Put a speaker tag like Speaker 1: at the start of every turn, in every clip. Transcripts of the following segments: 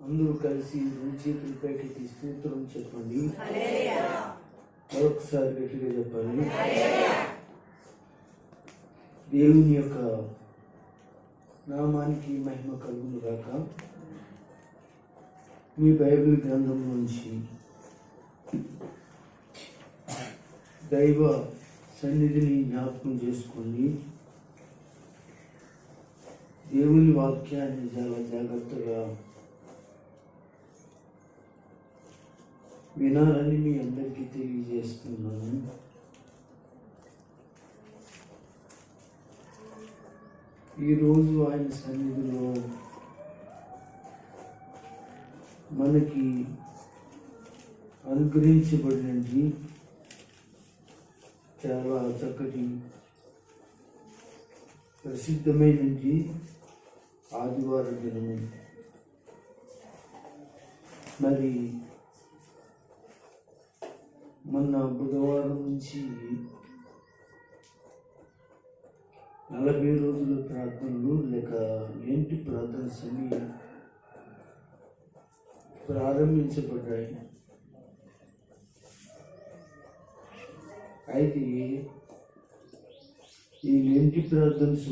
Speaker 1: అందరూ కలిసి చేతులు పైకి స్తోత్రం చెప్పండి. మరొకసారి గట్టిగా చెప్పాలి. దేవుని యొక్క నామానికి మహిమ కలుగును గాక. మీ బైబిల్ గ్రంథం నుంచి దైవ సన్నిధిని జ్ఞాపకం చేసుకోండి. దేవుని వాక్యాన్ని చాలా జాగ్రత్తగా వినాలని మీ అందరికీ తెలియజేస్తున్నాను. ఈరోజు ఆయన సన్నిధిలో మనకి అనుగ్రహించబడినది చాలా చక్కటి ప్రసిద్ధమైనది ఆదివార దినము. మరి మొన్న బుధవారం నుంచి 40 రోజుల ప్రార్థనలు లేక ఏంటి ప్రార్థనస్ అని ప్రారంభించబడ్డాయి. అయితే ఈ ఏంటి ప్రార్థనస్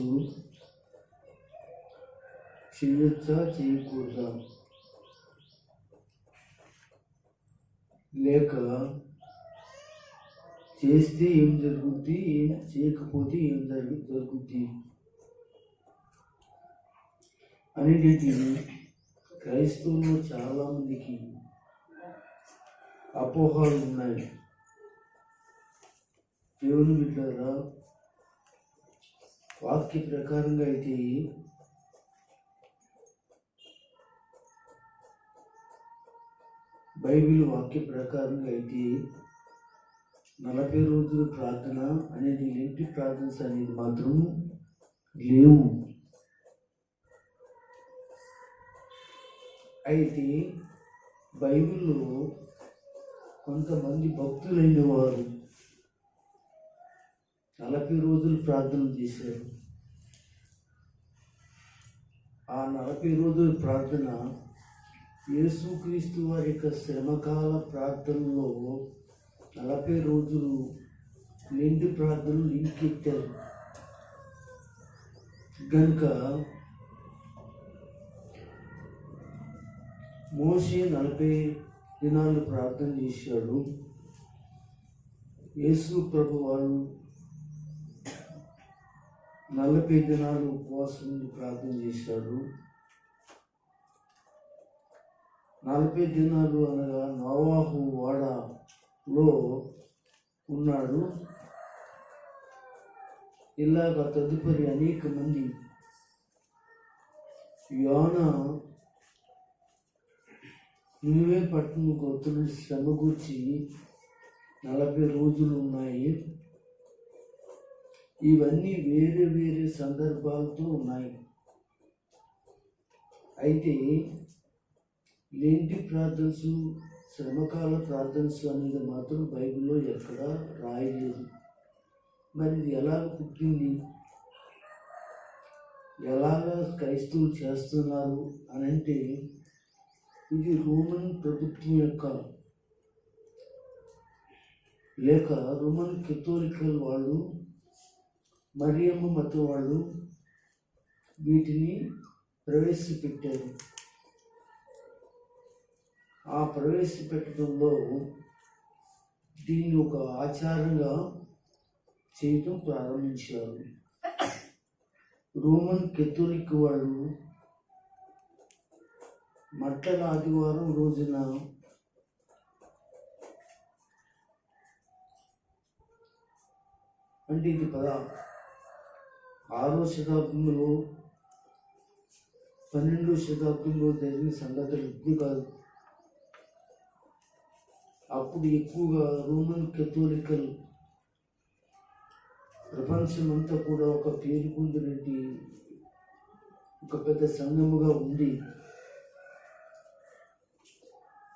Speaker 1: చేయొచ్చా చేయకూడదా, లేక చేస్తే ఏం జరుగుద్ది, ఏం చేయకపోతే ఏం జరుగుద్ది అనేది క్రైస్తవుల్లో చాలామందికి అపోహలు ఉన్నాయి. దేవుని బిడ్డలారా, వాక్య ప్రకారంగా అయితే బైబిల్ వాక్య ప్రకారంగా అయితే 40 రోజుల ప్రార్థన అనేది ఏంటి ప్రార్థన అనేది మాత్రం లేవు. అయితే బైబిల్లో కొంతమంది భక్తులైన వారు 40 రోజులు ప్రార్థన చేశారు. ఆ 40 రోజుల ప్రార్థన యేసుక్రీస్తు వారి యొక్క శ్రమకాల ప్రార్థనలో 40 రోజులు నిండు ప్రార్థనలు లింకెట్టారు గనుక మోషే 40 దినాలు ప్రార్థన చేశాడు. యేసు ప్రభు వారు 40 దినాలు ఉపవాసం ప్రార్థన చేశాడు. 40 దినాలు అనగా నోవాహు వాడలో ఉన్నాడు. ఇలాగ తదుపరి అనేక మంది యోనా నినివే పట్టణం గోత్రుల శ్రమ గూర్చి 40 రోజులు ఉన్నాయి. ఇవన్నీ వేరే వేరే సందర్భాలతో ఉన్నాయి. అయితే లేంటి ప్రార్థనస్, శ్రమకాల ప్రార్థనస్ అనేది మాత్రం బైబిల్లో ఎక్కడా రాయలేదు. మరి ఇది ఎలాగ పుట్టింది, ఎలాగ క్రైస్తవులు చేస్తున్నారు అని అంటే, ఇది రోమన్ ప్రభుత్వం యొక్క లేక రోమన్ కెథోలికల్ వాళ్ళు, మరియమ్మ మతం వాళ్ళు వీటిని ప్రవేశపెట్టారు. ఆ ప్రవేశపెట్టడంలో దీన్ని ఒక ఆచారంగా చేయటం ప్రారంభించారు. రోమన్ కెథోలిక్ వాళ్ళు మట్టల ఆదివారం రోజున అంటే ఇది 16వ శతాబ్దంలో 12వ శతాబ్దంలో జరిగిన సంగతులు ఇప్పుడు కాదు. అప్పుడు ఎక్కువగా రోమన్ కెథోలికల్ ప్రపంచమంతా కూడా ఒక పేరు పొందినట్టు ఒక పెద్ద సంఘముగా ఉంది.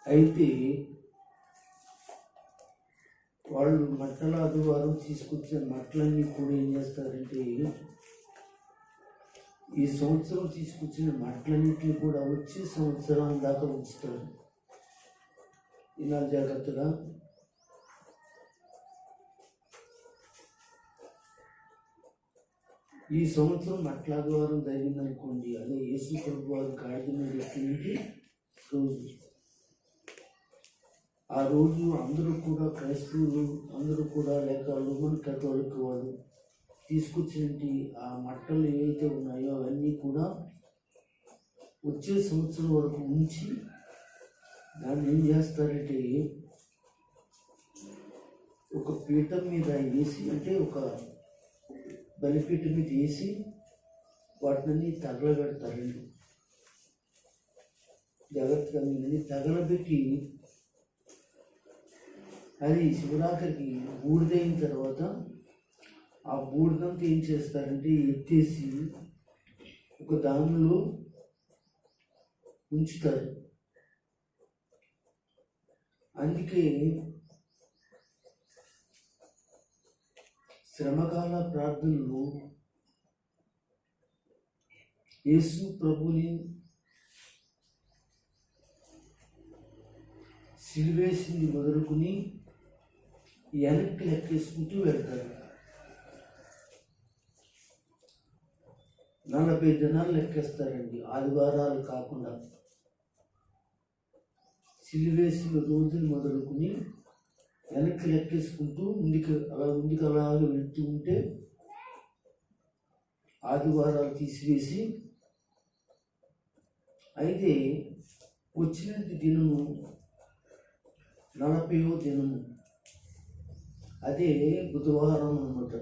Speaker 1: అయితే వాళ్ళు మట్టల ఆదివారం తీసుకొచ్చిన మట్టలన్నీ కూడా ఏం చేస్తారంటే ఈ సంవత్సరం తీసుకొచ్చిన మట్లన్నింటినీ కూడా వచ్చే సంవత్సరం దాకా ఉంచుతారు. ఇలా జాగ్రత్తగా ఈ సంవత్సరం మట్ల ఆదివారం జరిగిందనుకోండి, అదే యేసు ప్రభు వారు గాడిద మీద ఎక్కింది రోజు. ఆ రోజు అందరూ కూడా క్రైస్తవులు అందరూ కూడా లేక రోమన్ కథోలిక్ వాళ్ళు తీసుకొచ్చినటువంటి ఆ మట్టలు ఏవైతే ఉన్నాయో అవన్నీ కూడా వచ్చే సంవత్సరం వరకు ఉంచి దాన్ని ఏం చేస్తారంటే ఒక పీఠం మీద వేసి, అంటే ఒక బలిపీఠం మీద వేసి వాటిని తగలబెడతారండి. జాగ్రత్తగా మీరు తగలబెట్టి అది శివరాత్రికి బూడిదైన తర్వాత ఆ బూడిదంతా ఏం చేస్తారంటే ఎత్తేసి ఒక దానిలో ఉంచుతారు. అందుకే శ్రమకాల ప్రార్థనలు యేసు ప్రభుని సిలువేసింది మొదలుకుని వెనక్కి లెక్కేసుకుంటూ వెళ్తారు. 40 దినాలు లెక్కేస్తారండి, ఆదివారాలు కాకుండా. సిలువేసిన రోజులు మొదలుకుని వెనక్కి లెక్కేసుకుంటూ ముందుకు అలాగే వెళ్తూ ఉంటే ఆదివారాలు తీసివేసి, అయితే వచ్చినట్టు దినము 40వ దినము, అదే బుధవారం అన్నమాట.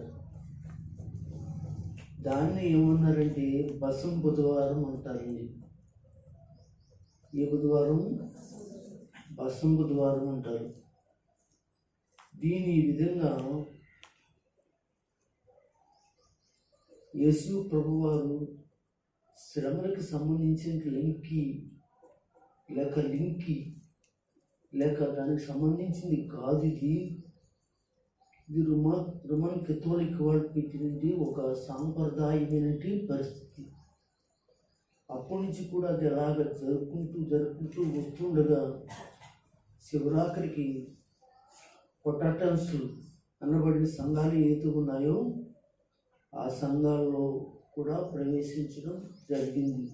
Speaker 1: దాన్ని ఏమన్నారంటే బసం బుధవారం అంటారండి. ఏ బుధవారం? బసం బుధవారం అంటారు. దీని విధంగా యేసు ప్రభువారు శ్రమలకు సంబంధించిన లింకి లేక దానికి సంబంధించింది కాదు. ఇది రోమన్ కథోలిక్ వాళ్ళు పెట్టినది ఒక సాంప్రదాయమైన పరిస్థితి. అప్పటి నుంచి కూడా అది అలాగ జరుపుకుంటూ వస్తుండగా శివరాత్రికి పొటాటన్స్ అనబడిన సంఘాలు ఏదైతే ఉన్నాయో ఆ సంఘాల్లో కూడా ప్రవేశించడం జరిగింది.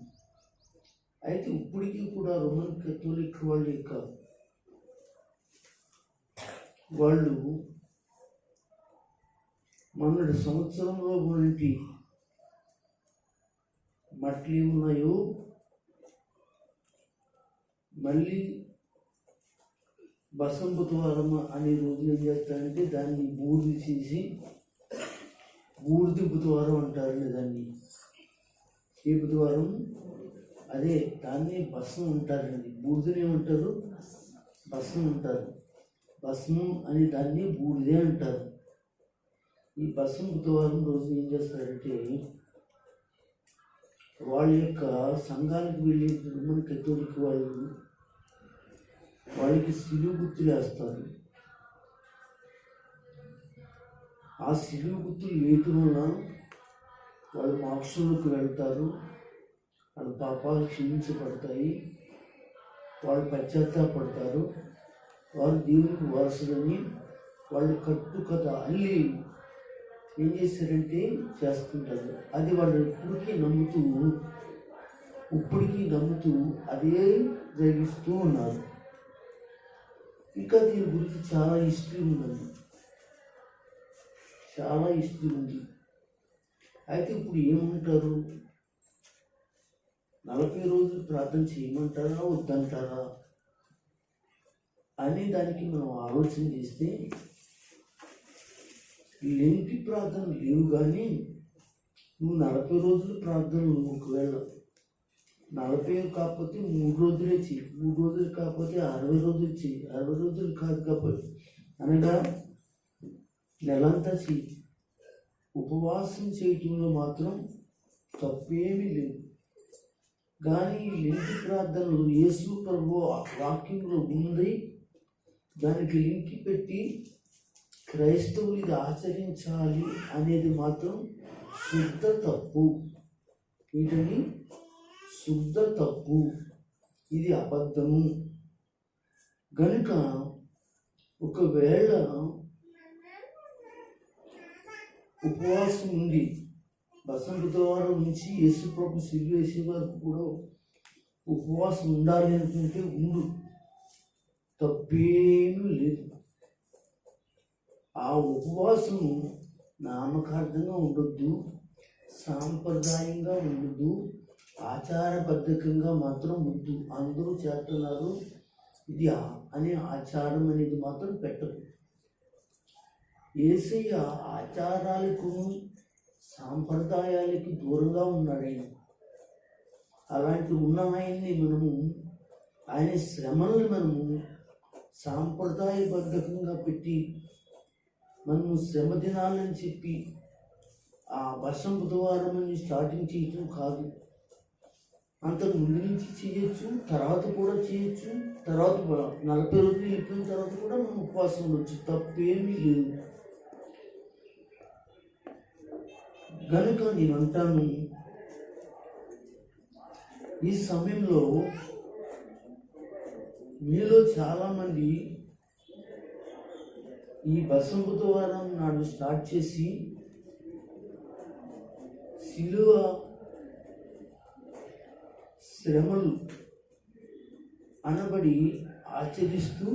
Speaker 1: అయితే ఇప్పటికీ కూడా రోమన్ కథోలిక్ వాళ్ళు మొన్నటి సంవత్సరంలో ఉన్నటి మట్లు ఉన్నాయో మళ్ళీ బసం బుధవారం అనే రోజున ఏం చేస్తారంటే దాన్ని బూడిద చేసి బూడిద బుధవారం అంటారండి. దాన్ని ఏ బుధవారం? అదే దాన్ని భస్మం అంటారండి. బూడిదని ఏమంటారు? భస్మం అంటారు. భస్మం అని దాన్ని బూడిదే అంటారు. ఈ భస్మం బుధవారం రోజు ఏం చేస్తారంటే వాళ్ళ యొక్క సంఘాలకు వెళ్ళి రోమన్ కథోలిక్ వాళ్ళకి సిలువ గుర్తులు వేస్తారు. ఆ సిలువ గుర్తులు వేయటం వల్ల వాళ్ళు మోక్షంలోకి వెళ్తారు, వాళ్ళ పాపాలు క్షమించబడతాయి, వాళ్ళు పశ్చాత్తాపడతారు, వారు దేవునికి వారసులని వాళ్ళు కట్టుకథ అల్లి ఏం చేశారంటే చేస్తుంటారు. అది వాళ్ళు ఇప్పటికీ నమ్ముతూ అదే జరిగిస్తూ ఉన్నారు. ఇంకా దీని గురించి చాలా హిస్టరీ ఉందండి, చాలా హిస్టరీ ఉంది. అయితే ఇప్పుడు ఏమంటారు? 40 రోజులు ప్రార్థన చేయమంటారా వద్దంటారా అనే దానికి మనం ఆలోచన చేస్తే లెంటి ప్రార్థన లేవు. కానీ నువ్వు 40 రోజులు ప్రార్థనలు ఒకవేళ 40 కాకపోతే 3 రోజులే చెయ్యి, 3 రోజులు కాకపోతే 60 రోజులు చెయ్యి, 60 రోజులు కాదు కాబట్టి అనగా నెలంతా చెయ్యి. ఉపవాసం చేయటంలో మాత్రం తప్పేమీ లేదు. కానీ లెంటి ప్రార్థనలు యేసు ప్రభు వాక్యంలో ఉంది, దానికి లింక్ పెట్టి క్రైస్తవులు ఇది ఆచరించాలి అనేది మాత్రం శుద్ధ తప్పు. ఏంటండి? శుద్ధ తప్పు, ఇది అబద్ధము. గనుక ఒకవేళ ఉపవాసం ఉండి బుధవారం నుంచి యేసుప్రభు సిలువ వేసే వరకు కూడా ఉపవాసం ఉండాలి అనుకుంటే ఉండు, తప్పేమీ లేదు. ఆ ఉపవాసము నామకార్థంగా ఉండొద్దు, సాంప్రదాయంగా ఉండొద్దు, ఆచారబద్ధకంగా మాత్రం వద్దు. అందరూ చేస్తున్నారు ఇది అనే ఆచారం అనేది మాత్రం పెట్టదు. యేసయ్య ఆచారాలకు సాంప్రదాయాలకి దూరంగా ఉన్నాడు. అలాంటి ఉన్న ఆయన్ని మనము, ఆయన శ్రమల్ని మనము సాంప్రదాయబద్ధకంగా పెట్టి మనము శ్రమ దినాలని చెప్పి ఆ బుధవారం అని స్టార్టింగ్ చేయటం కాదు. అంతకు ముందు నుంచి చేయొచ్చు, తర్వాత కూడా చేయొచ్చు, తర్వాత 40 రోజులు వెళ్ళిపోయిన తర్వాత కూడా మనం ఉపవాసం ఉండొచ్చు, తప్పేమీ లేదు. కనుక నేను అంటాను, ఈ సమయంలో మీలో చాలామంది ఈ బుధవారం నాడు స్టార్ట్ చేసి శిలువ శ్రమలు అనబడి ఆచరిస్తూ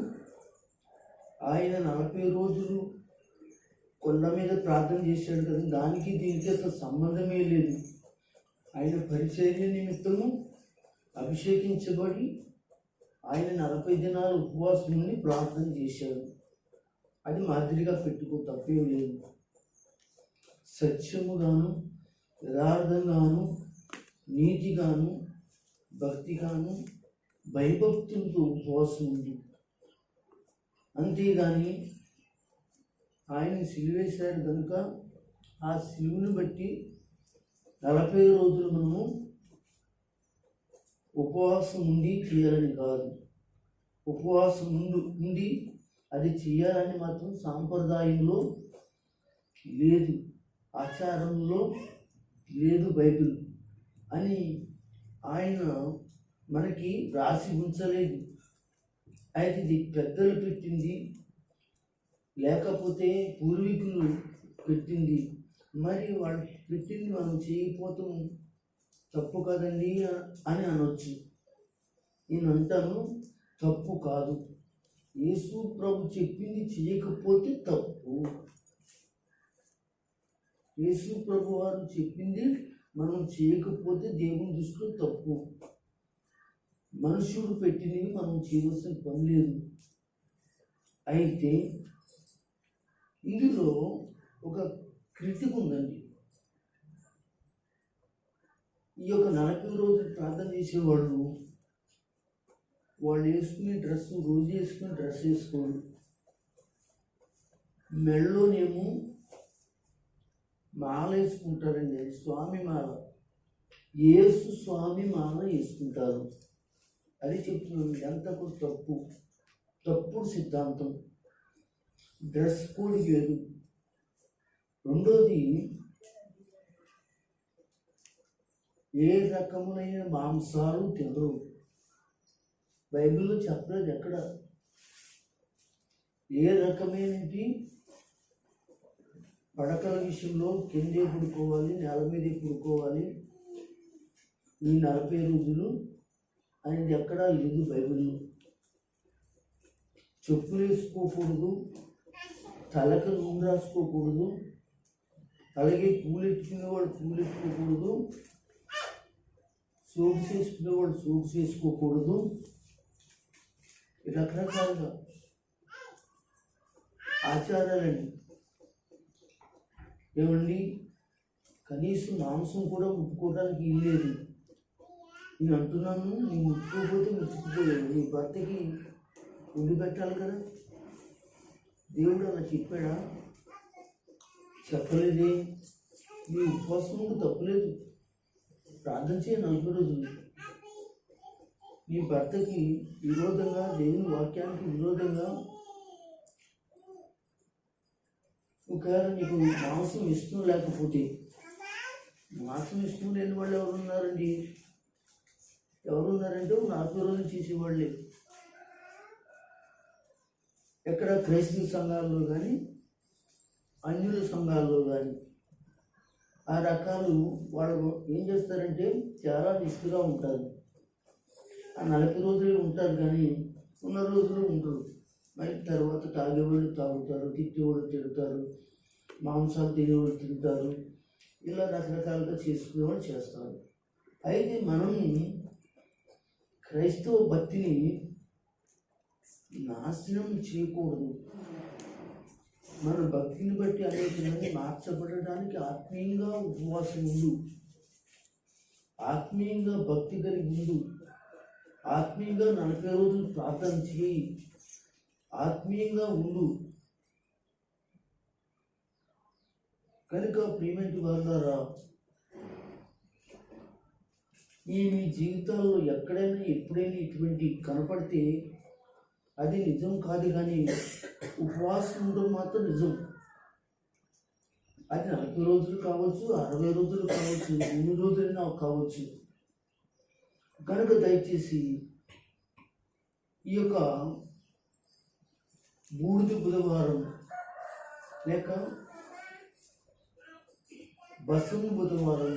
Speaker 1: ఆయన 40 రోజులు కొండ మీద ప్రార్థన చేశాడు కదా, దానికి దీనికి అసలు సంబంధమే లేదు. ఆయన పరిచర్య నిమిత్తము అభిషేకించబడి ఆయన 40 దినాలు ఉపవాసం ఉండి ప్రార్థన చేశాడు. అది మాదిరిగా పెట్టుకో, తప్పేం లేదు. సత్యముగాను, యథార్థంగాను, నీతిగాను, భక్తిగాను, భయభక్తులతో ఉపవాసం ఉంది. అంతేగాని ఆయన సిలువేశాడు కనుక ఆ సిలువుని బట్టి 40 రోజులు మనము ఉపవాసం ఉండి చేయాలని కాదు. ఉపవాసం ఉండి అది చేయాలని మాత్రం సాంప్రదాయంలో లేదు, ఆచారంలో లేదు బైబిల్ అని ఆయన మనకి రాసి ఉంచలేదు. అయితే ఇది పెద్దలు పెట్టింది, లేకపోతే పూర్వీకులు పెట్టింది. మరి వాళ్ళు పెట్టింది మనం చేయకపోతాం తప్పు కదండి అని అనొచ్చు. నేను అంటాను, తప్పు కాదు. యేసు ప్రభు చెప్పింది చేయకపోతే తప్పు. యేసు ప్రభు వారు చెప్పింది మనం చేయకపోతే దేవుని దృష్టిలో తప్పు. మనుషుడు పెట్టినవి మనం చేయవలసిన పని లేదు. అయితే ఇందులో ఒక క్రిటిక్ ఉందండి. ఈ యొక్క 40 రోజులు ప్రార్థన చేసేవాళ్ళు వేసుకునే డ్రెస్, రోజు వేసుకునే డ్రెస్ వేసుకోరు. మెళ్ళలోనేమో మాల వేసుకుంటారండి, స్వామి మాల, యేసు స్వామి మాల వేసుకుంటారు. అది చెప్తున్నాను, ఎంతకు తప్పుడు సిద్ధాంతం. డ్రెస్ కోడ్ వేరు. రెండోది, ఏ రకములైన మాంసాలు తినరు. బైబిల్లో చెప్పలేదు ఎక్కడ. ఏ రకమైనది పడకల విషయంలో కిందే పడుకోవాలి, నేల మీదే పడుకోవాలి ఈ 40 రోజులు అనేది ఎక్కడా లేదు బైబిల్లో. చెప్పులు వేసుకోకూడదు, తలకు నూనె రాసుకోకూడదు, అలాగే పూలెట్టుకునేవాడు పూలెట్టుకోకూడదు, సోప్స్ వేసుకునేవాడు సోప్స్ వేసుకోకూడదు. రకరకాలుగా ఆచారాలండి. ఏమండి, కనీసం మాంసం కూడా ముట్టుకోవడానికి ఇల్లేదు. నేను అంటున్నాను, నీ ముట్టుకోకపోతే ముట్టుకుపోయాడు. నీ భర్తకి ఉండి పెట్టాలి కదా. దేవుడు అలా చెప్పాడా? చెప్పలేదే. నీ ఉపవాసం తప్పులేదు, ప్రార్థన చేయ 40 రోజులు. నీ భర్తకి విరోధంగా, దేవుని వాక్యానికి విరోధంగా ఒకవేళ నీకు మాంసం ఇష్టం లేకపోతే మాంసం ఇష్టం లేని వాళ్ళు ఎవరున్నారండి? ఎవరున్నారంటే 40 రోజులు చేసేవాళ్ళే. ఎక్కడ క్రైస్తవ సంఘాల్లో కానీ అన్యుల సంఘాల్లో కానీ ఆ రకాలు వాళ్ళు ఏం చేస్తారంటే చాలా నిష్ఠగా ఉంటారు. ఆ 40 రోజులు ఉంటారు కానీ ఉన్న రోజులు ఉంటారు. మరి తర్వాత తాగేవాళ్ళు తాగుతారు, తిట్టేవాళ్ళు తిడతారు, మాంసాలు తినేవాళ్ళు తింటారు, ఇలా రకరకాలుగా చేసుకునేవాళ్ళు చేస్తారు. అయితే మనం క్రైస్తవ భక్తిని నాశనం చేయకూడదు. మన భక్తిని బట్టి అనేక మంది మార్చబడడానికి ఆత్మీయంగా ఉపవాసం ఉండు, ఆత్మీయంగా భక్తి కలిగి ఉండు, ఆత్మీయంగా 40 రోజులు ప్రార్థన చేయి, ఆత్మీయంగా ఉండు. కనుక ప్రియమైన వాళ్ళారా, మీ జీవితాల్లో ఎక్కడైనా ఎప్పుడైనా ఇటువంటి కనపడితే అది నిజం కాదు, కానీ ఉపవాసం ఉండడం మాత్రం నిజం. అది 40 రోజులు కావచ్చు, 60 రోజులు కావచ్చు, 3 రోజులైనా కావచ్చు. కనుక దయచేసి ఈ యొక్క బూడిద బుధవారం లేక బసం బుధవారం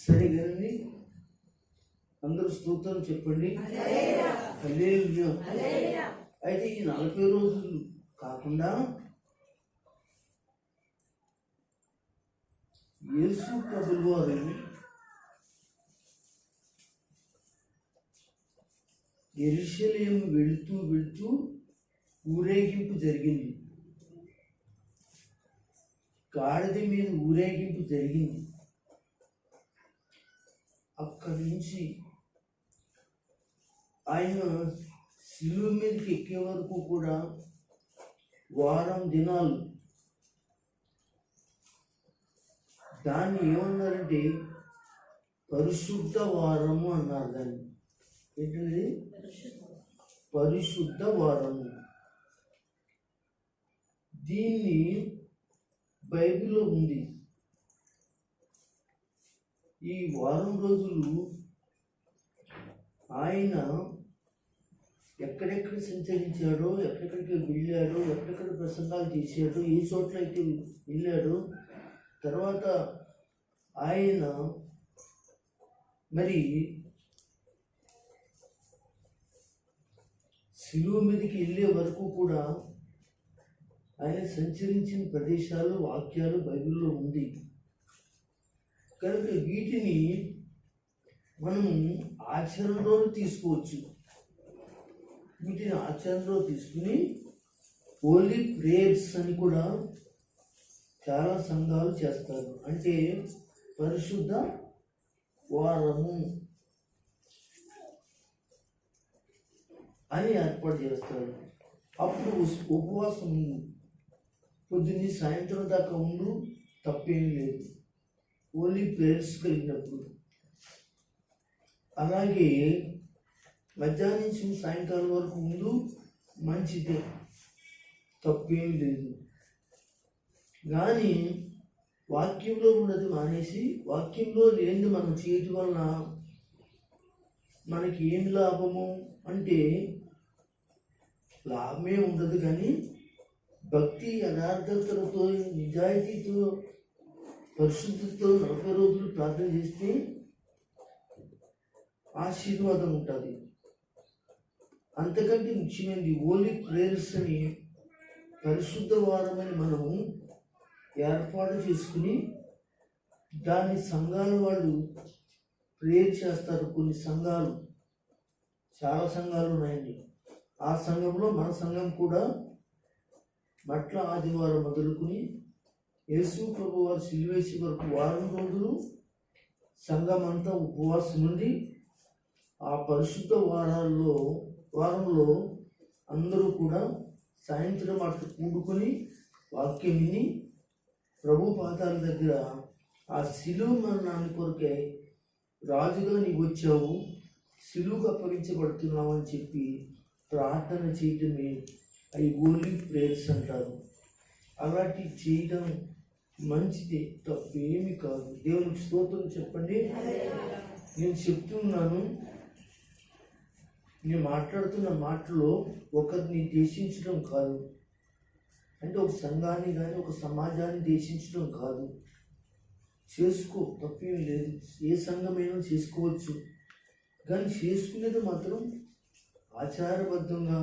Speaker 1: సరిగ్గాని అందరూ స్తోత్రం చెప్పండి. హల్లెలూయా. అయితే ఈ 40 రోజులు కాకుండా యేసు ప్రభువు వారు యెరూషలేము వెళుతూ వెళుతూ ఊరేగింపు జరిగింది. గాడిద మీద ఊరేగింపు జరిగింది. అక్కడి నుంచి ఆయన శిలువ మీదకి ఎక్కే వరకు కూడా వారం దినాలు. దాన్ని ఏమన్నారంటే పరిశుద్ధ వారము అన్నారు. దాన్ని ఏంటండి? పరిశుద్ధ వారము. దీన్ని బైబిల్లో ఉంది. ఈ వారం రోజులు ఆయన ఎక్కడెక్కడ సంచరించాడో, ఎక్కడెక్కడికి వెళ్ళాడో, ఎక్కడెక్కడ ప్రసంగాలు చేశాడో, ఏ చోట్ల అయితే వెళ్ళాడో, తర్వాత ఆయన మరి శిలువ మీదకి వెళ్ళే వరకు కూడా ఆయన సంచరించిన ప్రదేశాలు, వాక్యాలు బైబిల్లో ఉంది. కనుక వీటిని మనం ఆచరణలో తీసుకోవచ్చు. వీటిని ఆచరణలో తీసుకుని హోలీ ప్రేయర్స్ అని కూడా చాలా సంఘాలు చేస్తారు. అంటే పరిశుద్ధ వారము అని ఏర్పాటు చేస్తారు. అప్పుడు ఉపవాసం ఉండు, పొద్దున్నే సాయంత్రం దాకా ఉండు, తప్పేం లేదు హోలీ ప్రేయర్స్ కలిగినప్పుడు. అలాగే మధ్యాహ్నం నుంచి సాయంకాలం వరకు ఉండు, మంచిదే, తప్పేం లేదు. కానీ వాక్యంలో ఉన్నది మానేసి వాక్యంలో లేనిది మనం చేయటం వలన మనకి ఏం లాభము అంటే లాభమే ఉండదు. కానీ భక్తి యథార్థతలతో, నిజాయితీతో, పరిశుద్ధితో 40 రోజులు ప్రార్థన చేస్తే ఆశీర్వాదం ఉంటుంది. అంతకంటే ముఖ్యమైనది హోలీ ప్రేయర్స్ అని పరిశుద్ధ వారమని మనము ఏర్పాటు చేసుకుని దాన్ని సంఘాల వాళ్ళు ప్రేయర్ చేస్తారు. కొన్ని సంఘాలు, చాలా సంఘాలు ఉన్నాయండి. ఆ సంఘంలో మన సంఘం కూడా మట్ల ఆదివారం మొదలుకుని యేసు ప్రభు వారు సిలువేసి వరకు వారం రోజులు సంఘం అంతా ఉపవాసం ఉండి ఆ పరిశుద్ధ వారంలో అందరూ కూడా సాయంత్రం అట్లా కూడుకొని వాక్యం విని ప్రభు పాదాల దగ్గర ఆ సిలువ మరణాన్ని కొరకే రాజుగా నీవు వచ్చావు, సిలువకు అప్పగించబడుతున్నావు అని చెప్పి ప్రార్థన చేయటమే అవి హోలీ ప్రేయర్స్ అంటారు. అలాంటి చేయడం మంచిది, తప్పు ఏమి కాదు. దేవునికి స్తోత్రం చెప్పండి. నేను చెప్తున్నాను, నేను మాట్లాడుతున్న మాటలో ఒకరిని దేశించడం కాదు, అంటే ఒక సంఘాన్ని కానీ ఒక సమాజాన్ని దేశించడం కాదు. చేసుకో, తప్పేం లేదు. ఏ సంఘమైనా చేసుకోవచ్చు, కానీ చేసుకునేది మాత్రం ఆచారబద్ధంగా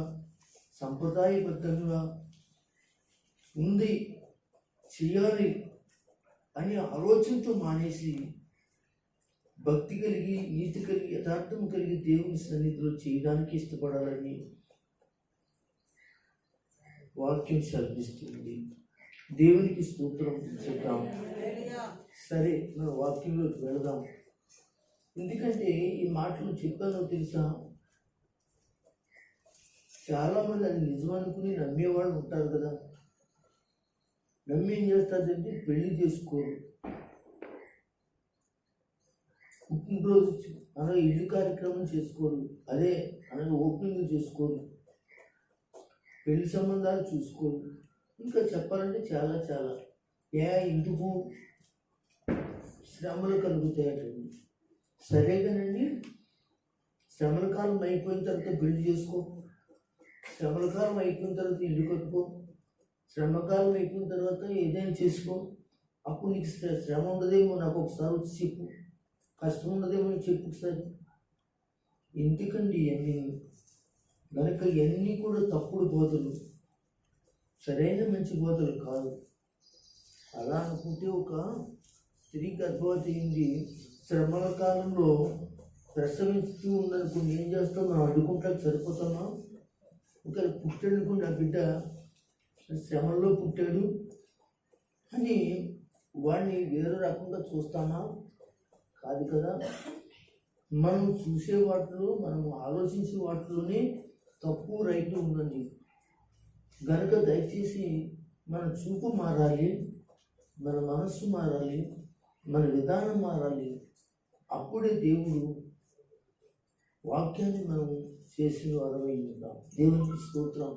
Speaker 1: సంప్రదాయబద్ధంగా ఉంది, చేయాలి అనే ఆలోచనతో మానేసి భక్తి కలిగి నీతి కలిగి యథార్థం కలిగి దేవుని సన్నిధిలో చేయడానికి ఇష్టపడాలని వాక్యం సెలవిస్తుంది. దేవునికి స్తోత్రం చెప్తాం. సరే, మన వాక్యంలోకి వెళదాం. ఎందుకంటే ఈ మాటలు చెప్పానో తెలుసా, చాలామంది అది నిజమనుకుని నమ్మేవాళ్ళు ఉంటారు కదా. నమ్మి ఏం చేస్తారంటే పెళ్లి చేసుకోరు, పుట్టినరోజు అనగా ఇల్లు కార్యక్రమం చేసుకోరు, అదే అనగా ఓపెనింగ్ చేసుకోరు, పెళ్లి సంబంధాలు చూసుకోరు, ఇంకా చెప్పాలంటే చాలా చాలా ఎందుకు శ్రమలు కలుగుతాయటండి. సరేగానండి, శ్రమల కాలం అయిపోయిన తర్వాత పెళ్లి చేసుకో, శ్రమల కాలం అయిపోయిన తర్వాత ఇల్లు కట్టుకో, శ్రమకాలం అయిపోయిన తర్వాత ఏదైనా చేసుకో. అప్పుడు నీకు శ్రమ ఉండదేమో, నాకు ఒకసారి వచ్చి చెప్పు. కష్టం ఉండదేమో నీకు చెప్పు ఒకసారి. ఎందుకండి ఇవన్నీ? కనుక ఇవన్నీ కూడా తప్పుడు బోధలు, సరైన మంచి బోధలు కాదు. అలా అనుకుంటే ఒక స్త్రీ గర్భవతి అయింది, శ్రమల కాలంలో ప్రసవిస్తూ ఉందనుకోండి, ఏం చేస్తాం? మనం అడ్డుకుంటానికి సరిపోతామా? ఇంకా పుట్టాడనుకోండి, ఆ బిడ్డ శ్రమల్లో పుట్టాడు అని వాడిని వేరే రకంగా చూస్తామా? కాదు కదా. మనం చూసే వాటిలో, మనం ఆలోచించే వాటిలోనే తప్పు రైట్ ఉందండి. కనుక దయచేసి మన చూపు మారాలి, మన మనస్సు మారాలి, మన విధానం మారాలి. అప్పుడే దేవుడు వాక్యాన్ని మనం చేసిన వారమై ఉంటాం. దేవునికి స్తోత్రం.